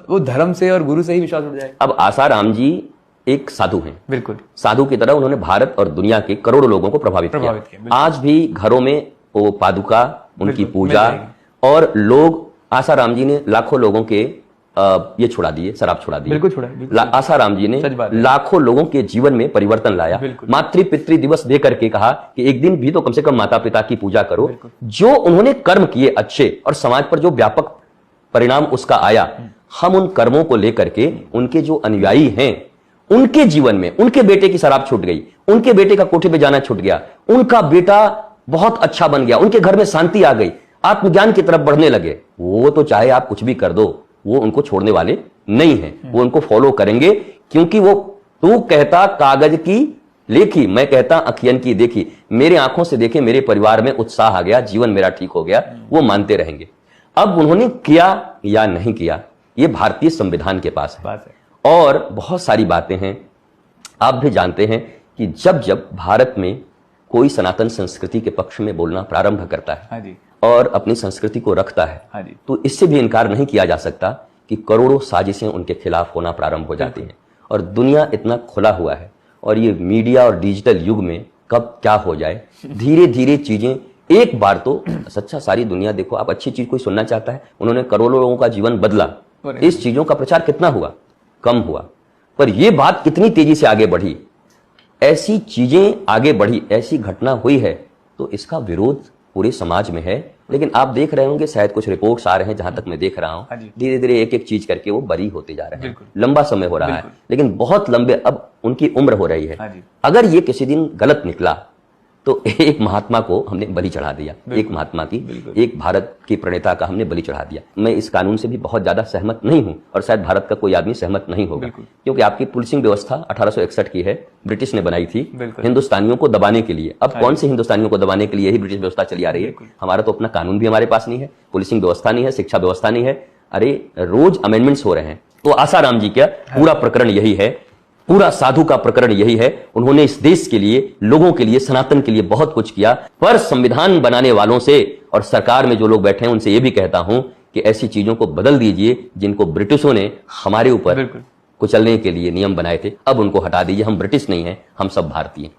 वो धर्म से और गुरु से ही विश्वास उठ जाए। अब आसाराम जी एक साधु हैं, बिल्कुल साधु की तरह उन्होंने भारत और दुनिया के करोड़ों लोगों को प्रभावित किया। आज भी घरों में वो पादुका, उनकी पूजा, और लोग आसाराम जी ने लाखों लोगों के ये छुड़ा दिए, शराब छुड़ा दी। बिल्कुल छुड़ा। आसाराम जी ने लाखों लोगों के जीवन में परिवर्तन लाया। मातृ पितृ दिवस दे करके कहा कि एक दिन भी तो कम से कम माता पिता की पूजा करो। जो उन्होंने कर्म किए अच्छे, और समाज पर जो व्यापक परिणाम उसका आया, हम उन कर्मों को लेकर के उनके जो अनुयायी हैं, उनके जीवन में उनके बेटे की शराब छूट गई, उनके बेटे का कोठे पे जाना छूट गया, उनका बेटा बहुत अच्छा बन गया, उनके घर में शांति आ गई, आत्मज्ञान की तरफ बढ़ने लगे। वो तो चाहे आप कुछ भी कर दो, वो उनको छोड़ने वाले नहीं हैं, वो उनको फॉलो करेंगे, क्योंकि वो तू कहता कागज की लेखी, मैं कहता अखियन की देखी, मेरे आंखों से देखे मेरे परिवार में उत्साह आ गया, जीवन मेरा ठीक हो गया, वो मानते रहेंगे। अब उन्होंने किया या नहीं किया, ये भारतीय संविधान के पास है। और बहुत सारी बातें हैं, आप भी जानते हैं कि जब जब भारत में कोई सनातन संस्कृति के पक्ष में बोलना प्रारंभ करता है और अपनी संस्कृति को रखता है, तो इससे भी इनकार नहीं किया जा सकता कि करोड़ों साजिशें उनके खिलाफ होना प्रारंभ हो जाती हैं। और दुनिया इतना खुला हुआ है, और ये मीडिया और डिजिटल युग में कब क्या हो जाए, धीरे धीरे चीजें, एक बार तो सच्चा सारी दुनिया देखो, आप अच्छी चीज कोई सुनना चाहता है, उन्होंने करोड़ों लोगों का जीवन बदला, इस चीजों का प्रचार कितना हुआ, कम हुआ, पर यह बात कितनी तेजी से आगे बढ़ी, ऐसी चीजें आगे बढ़ी, ऐसी घटना हुई है, तो इसका विरोध पूरे समाज में है। लेकिन आप देख रहे होंगे, शायद कुछ रिपोर्ट्स आ रहे हैं, जहां तक मैं देख रहा हूं, धीरे धीरे एक एक चीज करके वो बरी होते जा रहे हैं। लंबा समय हो रहा है, लेकिन बहुत लंबे, अब उनकी उम्र हो रही है। अगर ये किसी दिन गलत निकला तो एक महात्मा को हमने बलि चढ़ा दिया, एक महात्मा की, एक भारत की प्रणेता का हमने बलि चढ़ा दिया। मैं इस कानून से भी बहुत ज्यादा सहमत नहीं हूं, और शायद भारत का कोई आदमी सहमत नहीं होगा, क्योंकि आपकी पुलिसिंग व्यवस्था 1861 की है, ब्रिटिश ने बनाई थी हिंदुस्तानियों को दबाने के लिए। अब कौन से हिंदुस्तानियों को दबाने के लिए ही ब्रिटिश व्यवस्था चली आ रही है? हमारा तो अपना कानून भी हमारे पास नहीं है, पुलिसिंग व्यवस्था नहीं है, शिक्षा व्यवस्था नहीं है, अरे रोज अमेंडमेंट्स हो रहे हैं। तो आसाराम जी का पूरा प्रकरण यही है, पूरा साधु का प्रकरण यही है। उन्होंने इस देश के लिए, लोगों के लिए, सनातन के लिए बहुत कुछ किया, पर संविधान बनाने वालों से और सरकार में जो लोग बैठे हैं उनसे यह भी कहता हूं कि ऐसी चीजों को बदल दीजिए जिनको ब्रिटिशों ने हमारे ऊपर कुचलने के लिए नियम बनाए थे, अब उनको हटा दीजिए। हम ब्रिटिश नहीं हैं, हम सब भारतीय हैं।